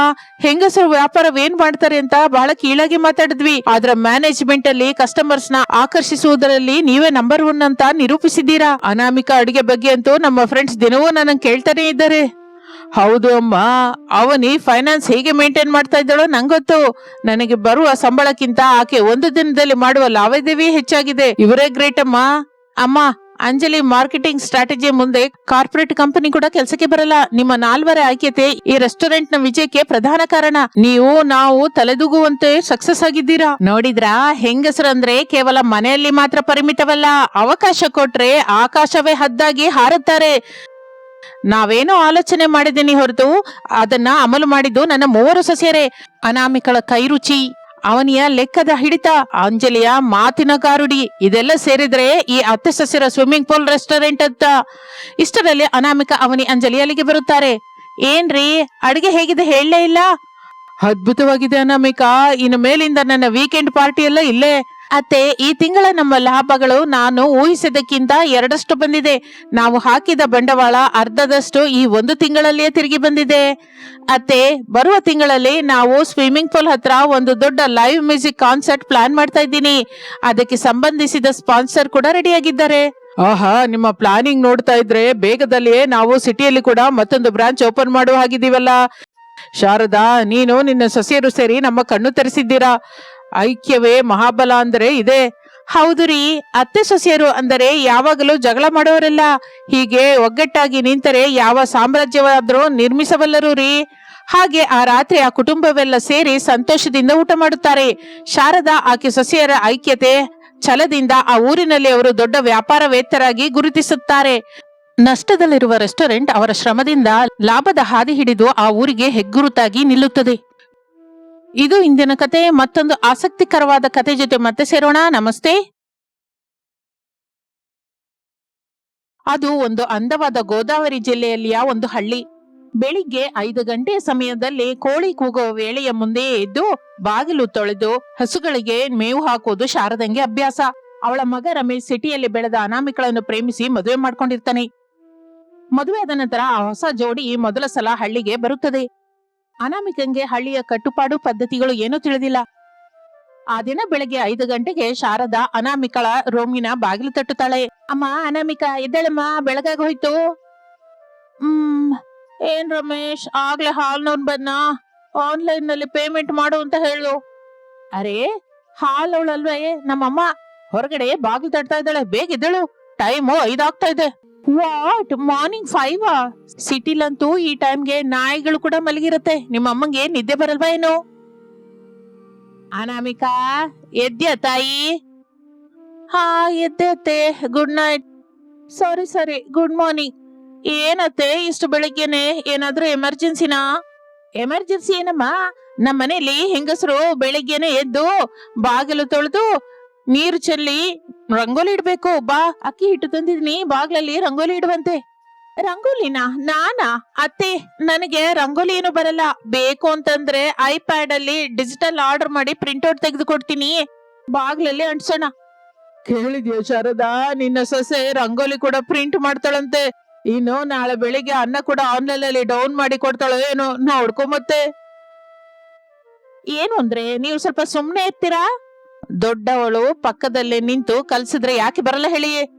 ಹೆಂಗಸರು ವ್ಯಾಪಾರವೇನ್ ಮಾಡ್ತಾರೆ ಅಂತ ಬಹಳ ಕೀಳಾಗಿ ಮಾತಾಡಿದ್ವಿ. ಆದ್ರ ಮ್ಯಾನೇಜ್ಮೆಂಟ್ ಅಲ್ಲಿ ಕಸ್ಟಮರ್ಸ್ ನ ಆಕರ್ಷಿಸುವುದರಲ್ಲಿ ನೀವೇ ನಂಬರ್ 1 ಅಂತ ನಿರೂಪಿಸಿದ್ದೀರಾ. ಅನಾಮಿಕಾ ಅಡಿಗೆ ಬಗ್ಗೆ ಅಂತೂ ನಮ್ಮ ಫ್ರೆಂಡ್ಸ್ ದಿನವೂ ನನ್ನ ಕೇಳ್ತಾನೆ ಇದ್ದಾರೆ. ಹೌದು ಅಮ್ಮ, ಅವನಿ ಫೈನಾನ್ಸ್ ಹೇಗೆ ಮೇಂಟೈನ್ ಮಾಡ್ತಾ ಇದ್ದಾಳೋ ನಂಗೊತ್ತು. ನನಗೆ ಬರುವ ಸಂಬಳಕ್ಕಿಂತ ಆಕೆ ಒಂದು ದಿನದಲ್ಲಿ ಮಾಡುವ ಲಾವಾದೇವಿ ಹೆಚ್ಚಾಗಿದೆ. ಇವರೇ ಗ್ರೇಟ್ ಅಮ್ಮ. ಅಮ್ಮ, ಅಂಜಲಿ ಮಾರ್ಕೆಟಿಂಗ್ ಸ್ಟ್ರಾಟಜಿ ಮುಂದೆ ಕಾರ್ಪೊರೇಟ್ ಕಂಪನಿ ಕೂಡ ಕೆಲಸಕ್ಕೆ ಬರಲ್ಲ. ನಿಮ್ಮ ನಾಲ್ವರ ಆಯ್ಕೆತೆ ಈ ರೆಸ್ಟೋರೆಂಟ್ ನ ವಿಜಯಕ್ಕೆ ಪ್ರಧಾನ ಕಾರಣ. ನೀವು ನಾವು ತಲೆದೂಗುವಂತೆ ಸಕ್ಸಸ್ ಆಗಿದ್ದೀರಾ. ನೋಡಿದ್ರಾ, ಹೆಂಗಸರಂದ್ರೆ ಕೇವಲ ಮನೆಯಲ್ಲಿ ಮಾತ್ರ ಪರಿಮಿತವಲ್ಲ. ಅವಕಾಶ ಕೊಟ್ರೆ ಆಕಾಶವೇ ಹದ್ದಾಗಿ ಹಾರುತ್ತಾರೆ. ನಾವೇನೋ ಆಲೋಚನೆ ಮಾಡಿದ್ದೀನಿ ಹೊರತು ಅದನ್ನ ಅಮಲು ಮಾಡಿದ್ದು ನನ್ನ 3 ಸೊಸೆಯರೇ. ಅನಾಮಿಕಳ ಕೈರುಚಿ, ಅವನಿಯ ಲೆಕ್ಕದ ಹಿಡಿತ, ಅಂಜಲಿಯ ಮಾತಿನ ಗಾರುಡಿ, ಇದೆಲ್ಲ ಸೇರಿದ್ರೆ ಈ ಅತ್ತೆ ಸೊಸೆಯರ ಸ್ವಿಮ್ಮಿಂಗ್ ಪೂಲ್ ರೆಸ್ಟೋರೆಂಟ್ ಅಂತ. ಇಷ್ಟರಲ್ಲಿ ಅನಾಮಿಕ, ಅವನಿ, ಅಂಜಲಿ ಅಲ್ಲಿಗೆ ಬರುತ್ತಾರೆ. ಏನ್ರಿ, ಅಡಿಗೆ ಹೇಗಿದೆ ಹೇಳಲೇ ಇಲ್ಲ? ಅದ್ಭುತವಾಗಿದೆ ಅನಾಮಿಕಾ. ಇನ್ನು ಮೇಲಿಂದ ನನ್ನ ವೀಕೆಂಡ್ ಪಾರ್ಟಿ ಎಲ್ಲ ಇಲ್ಲೇ. ಅತ್ತೆ, ಈ ತಿಂಗಳ ನಮ್ಮ ಲಾಭಗಳು ನಾನು ಊಹಿಸಿದ್ದಕ್ಕಿಂತ 2 ಬಂದಿದೆ. ನಾವು ಹಾಕಿದ ಬಂಡವಾಳ ಅರ್ಧದಷ್ಟು ಈ 1 ತಿಂಗಳಲ್ಲಿಯೇ ತಿರುಗಿ ಬಂದಿದೆ. ಅತ್ತೆ, ಬರುವ ತಿಂಗಳಲ್ಲಿ ನಾವು ಸ್ವಿಮ್ಮಿಂಗ್ ಪೂಲ್ ಹತ್ರ ಒಂದು ದೊಡ್ಡ ಲೈವ್ ಮ್ಯೂಸಿಕ್ ಕಾನ್ಸರ್ಟ್ ಪ್ಲಾನ್ ಮಾಡ್ತಾ ಇದ್ದೀನಿ. ಅದಕ್ಕೆ ಸಂಬಂಧಿಸಿದ ಸ್ಪಾನ್ಸರ್ ಕೂಡ ರೆಡಿಯಾಗಿದ್ದಾರೆ. ಆಹಾ, ನಿಮ್ಮ ಪ್ಲಾನಿಂಗ್ ನೋಡ್ತಾ ಇದ್ರೆ ಬೇಗದಲ್ಲಿಯೇ ನಾವು ಸಿಟಿಯಲ್ಲಿ ಕೂಡ ಮತ್ತೊಂದು ಬ್ರಾಂಚ್ ಓಪನ್ ಮಾಡುವ ಹಾಗಿದ್ದೀವಲ್ಲ. ಶಾರದಾ, ನೀನು ನಿನ್ನ ಸೊಸೆಯರು ಸೇರಿ ನಮ್ಮ ಕಣ್ಣು ತೆರೆಸಿದ್ದೀರಾ. ಐಕ್ಯವೇ ಮಹಾಬಲ ಅಂದರೆ ಇದೆ. ಹೌದು ರೀ, ಅತ್ತೆ ಸೊಸೆಯರು ಅಂದರೆ ಯಾವಾಗಲೂ ಜಗಳ ಮಾಡೋರೆಲ್ಲ. ಹೀಗೆ ಒಗ್ಗಟ್ಟಾಗಿ ನಿಂತರೆ ಯಾವ ಸಾಮ್ರಾಜ್ಯವಾದ್ರೂ ನಿರ್ಮಿಸಬಲ್ಲರು ರೀ. ಹಾಗೆ ಆ ರಾತ್ರಿ ಆ ಕುಟುಂಬವೆಲ್ಲ ಸೇರಿ ಸಂತೋಷದಿಂದ ಊಟ ಮಾಡುತ್ತಾರೆ. ಶಾರದಾ ಆಕೆ ಸೊಸೆಯರ ಐಕ್ಯತೆ ಛಲದಿಂದ ಆ ಊರಿನಲ್ಲಿ ಅವರು ದೊಡ್ಡ ವ್ಯಾಪಾರವೇತ್ತರಾಗಿ ಗುರುತಿಸುತ್ತಾರೆ. ನಷ್ಟದಲ್ಲಿರುವ ರೆಸ್ಟೋರೆಂಟ್ ಅವರ ಶ್ರಮದಿಂದ ಲಾಭದ ಹಾದಿ ಹಿಡಿದು ಆ ಊರಿಗೆ ಹೆಗ್ಗುರುತಾಗಿ ನಿಲ್ಲುತ್ತದೆ. ಇದು ಇಂದಿನ ಕತೆ. ಮತ್ತೊಂದು ಆಸಕ್ತಿಕರವಾದ ಕತೆ ಜೊತೆ ಮತ್ತೆ ಸೇರೋಣ. ನಮಸ್ತೆ. ಅದು ಒಂದು ಅಂದವಾದ ಗೋದಾವರಿ ಜಿಲ್ಲೆಯಲ್ಲಿಯ ಒಂದು ಹಳ್ಳಿ. ಬೆಳಿಗ್ಗೆ 5 ಗಂಟೆಯ ಸಮಯದಲ್ಲಿ ಕೋಳಿ ಕೂಗುವ ವೇಳೆಯ ಮುಂದೆ ಎದ್ದು ಬಾಗಿಲು ತೊಳೆದು ಹಸುಗಳಿಗೆ ಮೇವು ಹಾಕುವುದು ಶಾರದಂಗೆ ಅಭ್ಯಾಸ. ಅವಳ ಮಗ ರಮೇಶ್ ಸಿಟಿಯಲ್ಲಿ ಬೆಳೆದ ಅನಾಮಿಕಳನ್ನು ಪ್ರೇಮಿಸಿ ಮದುವೆ ಮಾಡ್ಕೊಂಡಿರ್ತಾನೆ. ಮದುವೆಯಾದ ನಂತರ ಆ ಹೊಸ ಜೋಡಿ ಮೊದಲ ಸಲ ಹಳ್ಳಿಗೆ ಬರುತ್ತದೆ. ಅನಾಮಿಕಂಗೆ ಹಳ್ಳಿಯ ಕಟ್ಟುಪಾಡು ಪದ್ಧತಿಗಳು ಏನೂ ತಿಳಿದಿಲ್ಲ. ಆ ದಿನ ಬೆಳಗ್ಗೆ 5 ಗಂಟೆಗೆ ಶಾರದಾ ಅನಾಮಿಕಳ ರೂಮಿನ ಬಾಗಿಲು ತಟ್ಟುತ್ತಾಳೆ. ಅಮ್ಮ, ಅನಾಮಿಕಾ ಎದ್ದೇಳಮ್ಮ, ಬೆಳಗಾಗಿ ಹೋಯ್ತು. ಏನ್ ರಮೇಶ್, ಆಗ್ಲೇ ಹಾಲ್ನವ್ನ್ ಬಂದ. ಆನ್ಲೈನ್ ನಲ್ಲಿ ಪೇಮೆಂಟ್ ಮಾಡು ಅಂತ ಹೇಳು. ಅರೆ, ಹಾಲ್ ಅವಳಲ್ವೇ ನಮ್ಮಮ್ಮ. ಹೊರಗಡೆ ಬಾಗಿಲು ತಟ್ತಾ ಇದ್ದಾಳೆ, ಬೇಗ ಎದ್ದೇಳು, ಟೈಮು 5 ಆಗ್ತಾ ಇದೆ. What, morning 5? ಸಿಟಿಲಂತೂ ಈ ಟೈಮ್ಗೆ ನಾಯಿಗಳು ಕೂಡ ಮಲಗಿರುತ್ತೆ. ನಿಮ್ಮ ಅಮ್ಮಂಗೆ ನಿದ್ದೆ ಬರಲ್ವಾ ಏನು? ಅನಾಮಿಕಾ, ಎದ್ದ್ಯಾ ತಾಯಿ? ಹಾ, ಎದ್ದೆ ಅತ್ತೆ. Good night. ಸರಿ, ಗುಡ್ ಮಾರ್ನಿಂಗ್. ಏನತ್ತೆ ಇಷ್ಟು ಬೆಳಿಗ್ಗೆನೆ, ಏನಾದ್ರೂ ಎಮರ್ಜೆನ್ಸಿನಾ? ಎಮರ್ಜೆನ್ಸಿ ಏನಮ್ಮ? ನಮ್ಮ ಮನೇಲಿ ಹೆಂಗಸರು ಬೆಳಿಗ್ಗೆನೆ ಎದ್ದು ಬಾಗಿಲು ತೊಳೆದು ನೀರು ಚೆಲ್ಲಿ ರಂಗೋಲಿ ಇಡ್ಬೇಕು. ಬಾ, ಅಕ್ಕಿ ಹಿಟ್ಟು ತಂದಿದ್ನಿ, ಬಾಗ್ಲಲ್ಲಿ ರಂಗೋಲಿ ಇಡುವಂತೆ. ರಂಗೋಲಿನ ನಾನಾ? ಅತ್ತೆ, ನನಗೆ ರಂಗೋಲಿ ಏನು ಬರಲ್ಲ. ಬೇಕು ಅಂತಂದ್ರೆ ಐಪ್ಯಾಡ್ ಅಲ್ಲಿ ಡಿಜಿಟಲ್ ಆರ್ಡರ್ ಮಾಡಿ ಪ್ರಿಂಟ್ಔಟ್ ತೆಗೆದು ಕೊಡ್ತೀನಿ, ಬಾಗ್ಲಲ್ಲಿ ಅಂಟ್ಸೋಣ. ಕೇಳಿದ್ಯಾ ಶಾರದಾ, ನಿನ್ನ ಸೊಸೆ ರಂಗೋಲಿ ಕೂಡ ಪ್ರಿಂಟ್ ಮಾಡ್ತಾಳಂತೆ. ಇನ್ನು ನಾಳೆ ಬೆಳಿಗ್ಗೆ ಅನ್ನ ಕೂಡ ಆನ್ಲೈನ್ ಅಲ್ಲಿ ಡೌನ್ ಮಾಡಿ ಕೊಡ್ತಾಳೋ ಏನೋ, ನೋಡ್ಕೊ ಮತ್ತೆ. ಏನು ಅಂದ್ರೆ ನೀವು ಸ್ವಲ್ಪ ಸುಮ್ನೆ ಇರ್ತೀರಾ? ದೊಡ್ಡವಳು ಪಕ್ಕದಲ್ಲೇ ನಿಂತು ಕಲ್ಸಿದ್ರೆ ಯಾಕೆ ಬರಲ್ಲ ಹೇಳಿ?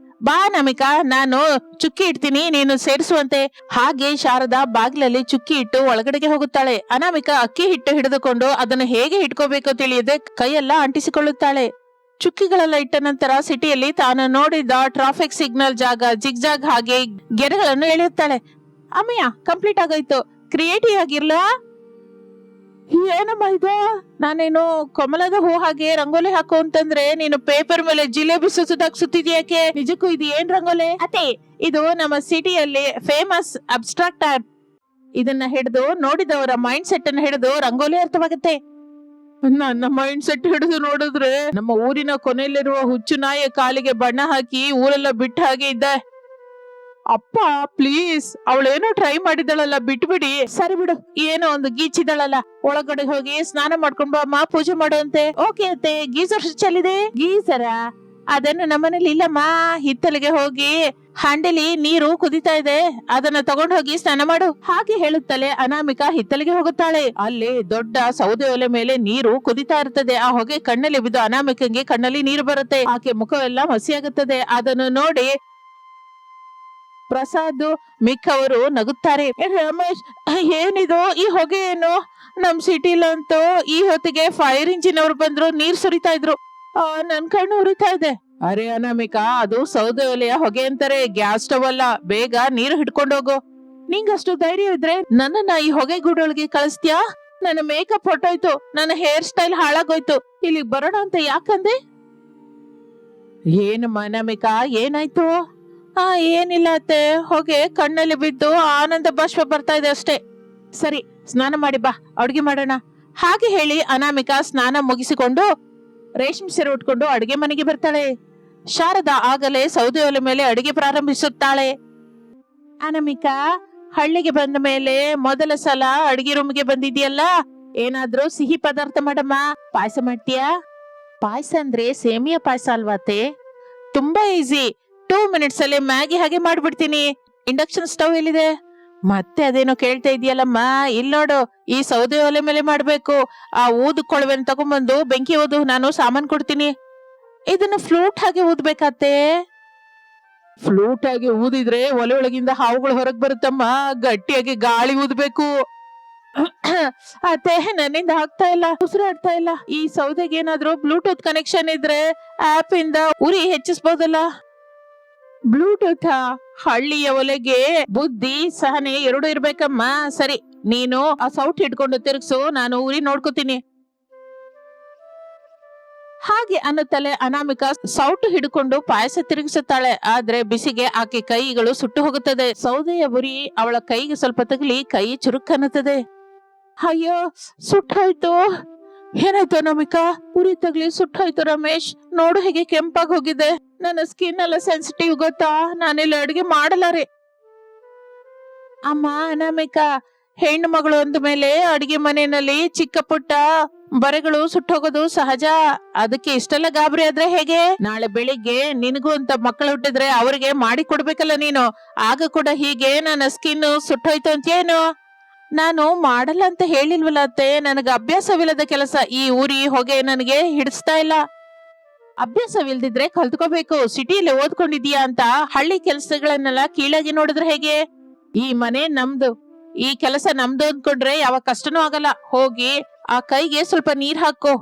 ಬಾ ನಮಿಕಾ, ನಾನು ಚುಕ್ಕಿ ಇಡ್ತೀನಿ, ನೀನು ಸೇರಿಸುವಂತೆ. ಹಾಗೆ ಶಾರದಾ ಬಾಗಿಲಲ್ಲಿ ಚುಕ್ಕಿ ಇಟ್ಟು ಒಳಗಡೆಗೆ ಹೋಗುತ್ತಾಳೆ. ಅನಾಮಿಕಾ ಅಕ್ಕಿ ಹಿಟ್ಟು ಹಿಡಿದುಕೊಂಡು ಅದನ್ನು ಹೇಗೆ ಇಟ್ಕೋಬೇಕು ತಿಳಿಯದೆ ಕೈಯೆಲ್ಲ ಅಂಟಿಸಿಕೊಳ್ಳುತ್ತಾಳೆ. ಚುಕ್ಕಿಗಳೆಲ್ಲ ಇಟ್ಟ ನಂತರ ಸಿಟಿಯಲ್ಲಿ ತಾನು ನೋಡಿದ ಟ್ರಾಫಿಕ್ ಸಿಗ್ನಲ್ ಜಾಗ, ಜಿಗ್ಜಾಗ್ ಹಾಗೆ ಗೆರೆಗಳನ್ನು ಎಳೆಯುತ್ತಾಳೆ. ಅಮ್ಮಯ್ಯ, ಕಂಪ್ಲೀಟ್ ಆಗೋಯ್ತು. ಕ್ರಿಯೇಟಿವ್ ಆಗಿರ್ಲಾ? ಏನಮ್ಮ ಇದು? ನಾನೇನು ಕಮಲದ ಹೂ ಹಾಗೆ ರಂಗೋಲಿ ಹಾಕು ಅಂತಂದ್ರೆ ನೀನು ಪೇಪರ್ ಮೇಲೆ ಜಿಲೇಬಿ ಸುತ್ತದಾಗ್ ಸುತ್ತಿದ್ಯಾಕೆ? ನಿಜಕ್ಕೂ ಇದು ಏನ್ ರಂಗೋಲಿ? ಅತ್ತೆ, ಇದು ನಮ್ಮ ಸಿಟಿಯಲ್ಲಿ ಫೇಮಸ್ ಅಬ್ಸ್ಟ್ರಾಕ್ಟ್ ಆರ್ಟ್. ಇದನ್ನ ಹಿಡಿದು ನೋಡಿದವರ ಮೈಂಡ್ ಸೆಟ್ ಅನ್ನು ಹಿಡಿದು ರಂಗೋಲಿ ಅರ್ಥವಾಗುತ್ತೆ. ನನ್ನ ಮೈಂಡ್ ಸೆಟ್ ಹಿಡಿದು ನೋಡಿದ್ರೆ ನಮ್ಮ ಊರಿನ ಕೊನೆಯಲ್ಲಿರುವ ಹುಚ್ಚು ನಾಯಿಯ ಕಾಲಿಗೆ ಬಣ್ಣ ಹಾಕಿ ಊರೆಲ್ಲ ಬಿಟ್ಟ ಹಾಗೆ ಇದ್ದೆ. ಅಪ್ಪ ಪ್ಲೀಸ್, ಅವಳೇನೋ ಟ್ರೈ ಮಾಡಿದಳಲ್ಲ, ಬಿಟ್ಬಿಡಿ. ಸರಿ ಬಿಡು, ಏನೋ ಒಂದು ಗೀಚಿದಳಲ್ಲ, ಒಳಗಡೆ ಹೋಗಿ ಸ್ನಾನ ಮಾಡ್ಕೊಂಡ್ ಬಾ ಅಮ್ಮ, ಪೂಜೆ ಮಾಡುವಂತೆ. ಓಕೆ ಅತ್ತೆ. ಗೀಸರ್ ಸ್ವಿಚ್ ಅಲ್ಲಿದೆ? ಗೀಸರ ಅದನ್ನು ನಮ್ಮನೇಲಿ ಇಲ್ಲಮ್ಮ. ಹಿತ್ತಲಿಗೆ ಹೋಗಿ ಹಂಡೆಲಿ ನೀರು ಕುದಿತಾ ಇದೆ, ಅದನ್ನ ತಗೊಂಡ್ ಹೋಗಿ ಸ್ನಾನ ಮಾಡು. ಹಾಗೆ ಹೇಳುತ್ತಲೇ ಅನಾಮಿಕಾ ಹಿತ್ತಲಿಗೆ ಹೋಗುತ್ತಾಳೆ. ಅಲ್ಲಿ ದೊಡ್ಡ ಸೌದೆ ಒಲೆ ಮೇಲೆ ನೀರು ಕುದಿತಾ ಇರ್ತದೆ. ಆ ಹೊಗೆ ಕಣ್ಣಲ್ಲಿ ಬಿದ್ದು ಅನಾಮಿಕಂಗೆ ಕಣ್ಣಲ್ಲಿ ನೀರು ಬರುತ್ತೆ. ಆಕೆ ಮುಖವೆಲ್ಲ ಮಸಿಯಾಗುತ್ತದೆ. ಅದನ್ನು ನೋಡಿ ಪ್ರಸಾದ್ ಮಿಕ್ಕವರು ನಗುತ್ತಾರೆ. ರಮೇಶ್, ಏನಿದು ಈ ಹೊಗೆ? ಏನು ನಮ್ ಸಿಟಿಲಂತೂ ಈ ಹೊತ್ತಿಗೆ ಫೈರ್ ಇಂಜಿನ್ ಅವರು ಬಂದ್ರು, ನೀರ್ ಸುರಿತಾ ಇದ್ರು. ನನ್ ಕಣ್ಣು ಉರಿತಾ ಇದೆ. ಅರೆ ಅನಾಮಿಕಾ, ಅದು ಸೌದೆ ಒಲೆಯ ಹೊಗೆ ಅಂತಾರೆ, ಗ್ಯಾಸ್ ಸ್ಟವ್ ಅಲ್ಲ. ಬೇಗ ನೀರು ಹಿಡ್ಕೊಂಡೋಗು. ನಿಂಗಷ್ಟು ಧೈರ್ಯ ಇದ್ರೆ ನನ್ನನ್ನ ಈ ಹೊಗೆ ಗೂಡೊಳಗೆ ಕಳಿಸ್ತೀಯಾ? ನನ್ನ ಮೇಕಪ್ ಹೊಟ್ಟೋಯ್ತು, ನನ್ನ ಹೇರ್ ಸ್ಟೈಲ್ ಹಾಳಾಗೋಯ್ತು. ಇಲ್ಲಿಗೆ ಬರೋಣ ಅಂತ ಯಾಕಂದೆ? ಏನಮ್ಮ ಅನಾಮಿಕಾ, ಏನಾಯ್ತು? ಏನಿಲ್ಲ ಅತ್ತೆ, ಹೊಗೆ ಕಣ್ಣಲ್ಲಿ ಬಿದ್ದು ಆನಂದ ಬಾಷ್ಪ ಬರ್ತಾ ಇದೆ ಅಷ್ಟೇ. ಸರಿ, ಸ್ನಾನ ಮಾಡಿ ಬಾ, ಅಡ್ಗೆ ಮಾಡೋಣ. ಹಾಗೆ ಹೇಳಿ ಅನಾಮಿಕಾ ಸ್ನಾನ ಮುಗಿಸಿಕೊಂಡು ರೇಷ್ಮೆ ಸೀರೆ ಉಟ್ಕೊಂಡು ಅಡುಗೆ ಮನೆಗೆ ಬರ್ತಾಳೆ. ಶಾರದಾ ಆಗಲೇ ಸೌದೆ ಒಲೆ ಮೇಲೆ ಅಡುಗೆ ಪ್ರಾರಂಭಿಸುತ್ತಾಳೆ. ಅನಾಮಿಕಾ, ಹಳ್ಳಿಗೆ ಬಂದ ಮೇಲೆ ಮೊದಲ ಸಲ ಅಡುಗೆ ರೂಮ್ಗೆ ಬಂದಿದ್ಯಲ್ಲ, ಏನಾದ್ರೂ ಸಿಹಿ ಪದಾರ್ಥ ಮಾಡಮ್ಮ. ಪಾಯಸ ಮಾಡ್ತೀಯಾ? ಪಾಯಸ ಅಂದ್ರೆ ಸೇಮಿಯಾ ಪಾಯಸ ಅಲ್ವಾತೆ? ತುಂಬಾ ಈಸಿ. 2 ಮಿನಿಟ್ಸ್ ಅಲ್ಲಿ ಮ್ಯಾಗಿ ಹಾಗೆ ಮಾಡ್ಬಿಡ್ತೀನಿ. ಇಂಡಕ್ಷನ್ ಸ್ಟವ್ ಎಲ್ಲಿದೆ? ಮತ್ತೆ ಅದೇನೋ ಕೇಳ್ತಾ ಇದೆಯಲ್ಲಮ್ಮ. ಇಲ್ಲಿ ನೋಡು, ಈ ಸೌದೆ ಒಲೆ ಮೇಲೆ ಮಾಡ್ಬೇಕು. ಆ ಊದು ಕೊಳವೆನ್ ತಗೊಂಡ್ಬಂದು ಬೆಂಕಿ ಊದು, ನಾನು ಸಾಮಾನ್ ಕೊಡ್ತೀನಿ. ಇದನ್ನ ಫ್ಲೂಟ್ ಹಾಗೆ ಊದ್ಬೇಕಾತೆ? ಫ್ಲೂಟ್ ಆಗಿ ಊದಿದ್ರೆ ಒಲೆ ಒಳಗಿಂದ ಹಾವುಗಳು ಹೊರಗ್ ಬರುತ್ತಮ್ಮ. ಗಟ್ಟಿಯಾಗಿ ಗಾಳಿ ಊದ್ಬೇಕು. ಅತ್ತೆ, ನನ್ನಿಂದ ಆಗ್ತಾ ಇಲ್ಲ, ಉಸಿರಾಡ್ತಾ ಇಲ್ಲ. ಈ ಸೌದೆಗೆ ಏನಾದ್ರೂ ಬ್ಲೂಟೂತ್ ಕನೆಕ್ಷನ್ ಇದ್ರೆ ಆಪ್ ಇಂದ ಉರಿ ಹೆಚ್ಚಿಸಬಹುದಲ್ಲ? ಬ್ಲೂಟೂತ್? ಹಳ್ಳಿಯ ಒಲೆಗೆ ಬುದ್ಧಿ ಸಹನೆ ಎರಡು ಇರ್ಬೇಕಮ್ಮ. ಸರಿ, ನೀನು ಆ ಸೌಟ್ ಹಿಡ್ಕೊಂಡು ತಿರುಗಿಸು, ನಾನು ಉರಿ ನೋಡ್ಕೋತೀನಿ. ಹಾಗೆ ಅನ್ನುತ್ತಲೇ ಅನಾಮಿಕಾ ಸೌಟು ಹಿಡ್ಕೊಂಡು ಪಾಯಸ ತಿರುಗಿಸುತ್ತಾಳೆ. ಆದ್ರೆ ಬಿಸಿಗೆ ಆಕೆ ಕೈಗಳು ಸುಟ್ಟು ಹೋಗುತ್ತದೆ. ಸೌದೆಯ ಉರಿ ಅವಳ ಕೈಗೆ ಸ್ವಲ್ಪ ತಗಲಿ ಕೈ ಚುರುಕನ್ನುತ್ತದೆ. ಅಯ್ಯೋ, ಸುಟ್ಟೋಯ್ತು. ಏನಾಯ್ತು ಅನಾಮಿಕಾ? ಉರಿ ತಗಲಿ ಸುಟ್ಟೋಯ್ತು. ರಮೇಶ್, ನೋಡು ಹೇಗೆ ಕೆಂಪಾಗಿ ಹೋಗಿದೆ. ನನ್ನ ಸ್ಕಿನ್ ಎಲ್ಲ ಸೆನ್ಸಿಟಿವ್ ಗೊತ್ತಾ, ನಾನಿಲ್ಲಿ ಅಡುಗೆ ಮಾಡಲಾರೆ. ಅಮ್ಮ ಅನಾಮಿಕಾ, ಹೆಣ್ಣು ಮಗಳು ಅಂದ ಮೇಲೆ ಅಡಿಗೆ ಮನೆಯಲ್ಲಿ ಚಿಕ್ಕ ಪುಟ್ಟ ಬರೆಗಳು ಸುಟ್ಟೋಗೋದು ಸಹಜ. ಅದಕ್ಕೆ ಇಷ್ಟೆಲ್ಲ ಗಾಬರಿ ಆದ್ರೆ ಹೇಗೆ? ನಾಳೆ ಬೆಳಿಗ್ಗೆ ನಿನಗೂ ಅಂತ ಮಕ್ಕಳು ಹುಟ್ಟಿದ್ರೆ ಅವ್ರಿಗೆ ಮಾಡಿ ಕೊಡ್ಬೇಕಲ್ಲ ನೀನು. ಆಗ ಕೂಡ ಹೀಗೆ ನನ್ನ ಸ್ಕಿನ್ ಸುಟ್ಟೋಯ್ತು ಅಂತೇನು? ನಾನು ಮಾಡಲ್ಲ ಅಂತ ಹೇಳಿಲ್ವಲ್ಲ ಅತ್ತೆ, ನನಗೆ ಅಭ್ಯಾಸವಿಲ್ಲದ ಕೆಲಸ. ಈ ಉರಿ ಹೊಗೆ ನನಗೆ ಹಿಡಿಸ್ತಾ ಇಲ್ಲ. ಅಭ್ಯಾಸವಿಲ್ದಿದ್ರೆ ಕಲ್ತ್ಕೋಬೇಕು. ಸಿಟಿಯಲ್ಲಿ ಓದ್ಕೊಂಡಿದೀಯಾ ಅಂತ ಹಳ್ಳಿ ಕೆಲಸಗಳನ್ನೆಲ್ಲ ಕೀಳಾಗಿ ನೋಡಿದ್ರೆ ಹೇಗೆ? ಈ ಮನೆ ನಮ್ದು, ಈ ಕೆಲಸ ನಮ್ದು ಅಂದ್ಕೊಂಡ್ರೆ ಯಾವ ಕಷ್ಟನೂ ಆಗಲ್ಲ. ಹೋಗಿ ಆ ಕೈಗೆ ಸ್ವಲ್ಪ ನೀರ್ ಹಾಕೋ,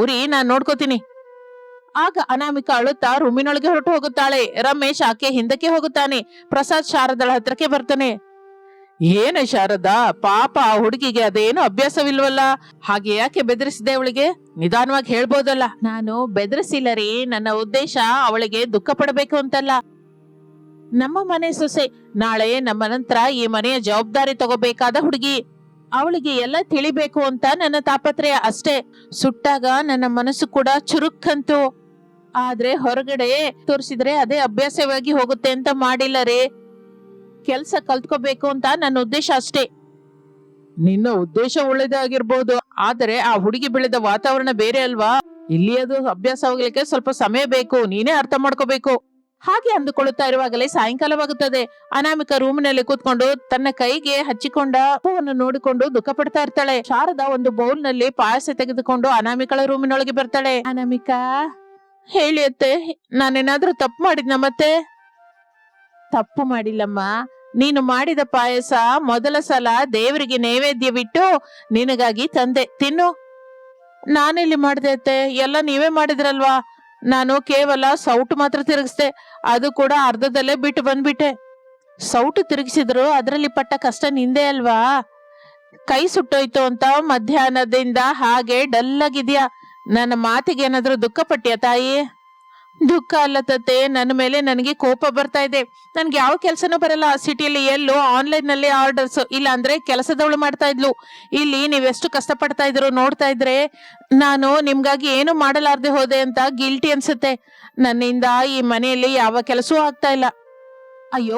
ಉರಿ ನಾನ್ ನೋಡ್ಕೋತೀನಿ. ಆಗ ಅನಾಮಿಕಾ ಅಳುತ್ತಾ ರೂಮಿನೊಳಗೆ ಹೊರಟು ಹೋಗುತ್ತಾಳೆ. ರಮೇಶ್ ಆಕೆ ಹಿಂದಕ್ಕೆ ಹೋಗುತ್ತಾನೆ. ಪ್ರಸಾದ್ ಶಾರದಳ ಹತ್ರಕ್ಕೆ ಬರ್ತಾನೆ. ಏನ ಶಾರದಾ, ಪಾಪ ಆ ಹುಡುಗಿಗೆ ಅದೇನು ಅಭ್ಯಾಸವಿಲ್ವಲ್ಲ, ಹಾಗೆ ಯಾಕೆ ಬೆದರಿಸಿದೆ ಅವಳಿಗೆ? ನಿಧಾನವಾಗಿ ಹೇಳ್ಬೋದಲ್ಲ. ನಾನು ಬೆದರಿಸಿಲ್ಲ ರೀ, ನನ್ನ ಉದ್ದೇಶ ಅವಳಿಗೆ ದುಃಖ ಪಡಬೇಕು ಅಂತಲ್ಲ. ನಮ್ಮ ಮನೆ ಸೊಸೆ, ನಾಳೆ ನಮ್ಮ ನಂತರ ಈ ಮನೆಯ ಜವಾಬ್ದಾರಿ ತಗೋಬೇಕಾದ ಹುಡುಗಿ. ಅವಳಿಗೆ ಎಲ್ಲ ತಿಳಿಬೇಕು ಅಂತ ನನ್ನ ತಾಪತ್ರಯ ಅಷ್ಟೇ. ಸುಟ್ಟಾಗ ನನ್ನ ಮನಸ್ಸು ಕೂಡ ಚುರುಕ್ಕಂತು. ಆದ್ರೆ ಹೊರಗಡೆ ತೋರಿಸಿದ್ರೆ ಅದೇ ಅಭ್ಯಾಸವಾಗಿ ಹೋಗುತ್ತೆ ಅಂತ ಮಾಡಿಲ್ಲ ರೀ. ಕೆಲ್ಸ ಕಲ್ತ್ಕೋಬೇಕು ಅಂತ ನನ್ನ ಉದ್ದೇಶ ಅಷ್ಟೇ. ನಿನ್ನ ಉದ್ದೇಶ ಒಳ್ಳೇದೇ ಆಗಿರ್ಬೋದು, ಆದರೆ ಆ ಹುಡುಗಿ ಬೆಳೆದ ವಾತಾವರಣ ಬೇರೆ ಅಲ್ವಾ? ಇಲ್ಲಿ ಅದು ಅಭ್ಯಾಸವಾಗ್ಲಿಕ್ಕೆ ಸ್ವಲ್ಪ ಸಮಯ ಬೇಕು, ನೀನೇ ಅರ್ಥ ಮಾಡ್ಕೋಬೇಕು. ಹಾಗೆ ಅಂದುಕೊಳ್ಳುತ್ತಾ ಇರುವಾಗಲೇ ಸಾಯಂಕಾಲವಾಗುತ್ತದೆ. ಅನಾಮಿಕಾ ರೂಮಿನಲ್ಲಿ ಕೂತ್ಕೊಂಡು ತನ್ನ ಕೈಗೆ ಹಚ್ಚಿಕೊಂಡ ಹೂವನ್ನು ನೋಡಿಕೊಂಡು ದುಃಖ ಪಡ್ತಾ ಇರ್ತಾಳೆ. ಶಾರದಾ ಒಂದು ಬೌಲ್ ನಲ್ಲಿ ಪಾಯಸ ತೆಗೆದುಕೊಂಡು ಅನಾಮಿಕಳ ರೂಮಿನೊಳಗೆ ಬರ್ತಾಳೆ. ಅನಾಮಿಕಾ, ಹೇಳಿ ಅತ್ತೆ, ನಾನೇನಾದ್ರೂ ತಪ್ಪು ಮಾಡಿದ್ನ? ಮತ್ತೆ ತಪ್ಪು ಮಾಡಿಲ್ಲಮ್ಮ. ನೀನು ಮಾಡಿದ ಪಾಯಸ ಮೊದಲ ಸಲ ದೇವರಿಗೆ ನೈವೇದ್ಯವಿಟ್ಟು ನಿನಗಾಗಿ ತಂದೆ, ತಿನ್ನು. ನಾನೆಲ್ಲಿ ಮಾಡಿದೆ ಅತ್ತೆ? ಎಲ್ಲ ನೀವೇ ಮಾಡಿದ್ರಲ್ವಾ. ನಾನು ಕೇವಲ ಸೌಟು ಮಾತ್ರ ತಿರುಗಿಸ್ದೆ, ಅದು ಕೂಡ ಅರ್ಧದಲ್ಲೇ ಬಿಟ್ಟು ಬಂದ್ಬಿಟ್ಟೆ. ಸೌಟು ತಿರುಗಿಸಿದ್ರು ಅದರಲ್ಲಿ ಪಟ್ಟ ಕಷ್ಟ ನಿಂದೆ ಅಲ್ವಾ. ಕೈ ಸುಟ್ಟೋಯ್ತು ಅಂತ ಮಧ್ಯಾಹ್ನದಿಂದ ಹಾಗೆ ಡಲ್ ಆಗಿದ್ಯಾ. ನನ್ನ ಮಾತಿಗೆ ಏನಾದ್ರೂ ದುಃಖ ಪಟ್ಟ್ಯಾ ತಾಯಿ? ದುಃಖ ಅಲ್ಲ ತತ್ತೆ, ನನ್ನ ಮೇಲೆ ನನಗೆ ಕೋಪ ಬರ್ತಾ ಇದೆ. ನನ್ಗೆ ಯಾವ ಕೆಲ್ಸನೂ ಬರಲ್ಲ. ಆ ಸಿಟಿಯಲ್ಲಿ ಎಲ್ಲೋ ಆನ್ಲೈನ್ ನಲ್ಲಿ ಆರ್ಡರ್ಸ್, ಇಲ್ಲ ಅಂದ್ರೆ ಕೆಲಸದವಳು ಮಾಡ್ತಾ ಇದ್ಲು. ಇಲ್ಲಿ ನೀವೆಷ್ಟು ಕಷ್ಟಪಡ್ತಾ ಇದ್ರು ನೋಡ್ತಾ ಇದ್ರೆ ನಾನು ನಿಮ್ಗಾಗಿ ಏನು ಮಾಡಲಾರ್ದೆ ಹೋದೆ ಅಂತ ಗಿಲ್ಟಿ ಅನ್ಸುತ್ತೆ. ನನ್ನಿಂದ ಈ ಮನೆಯಲ್ಲಿ ಯಾವ ಕೆಲಸವೂ ಆಗ್ತಾ ಇಲ್ಲ.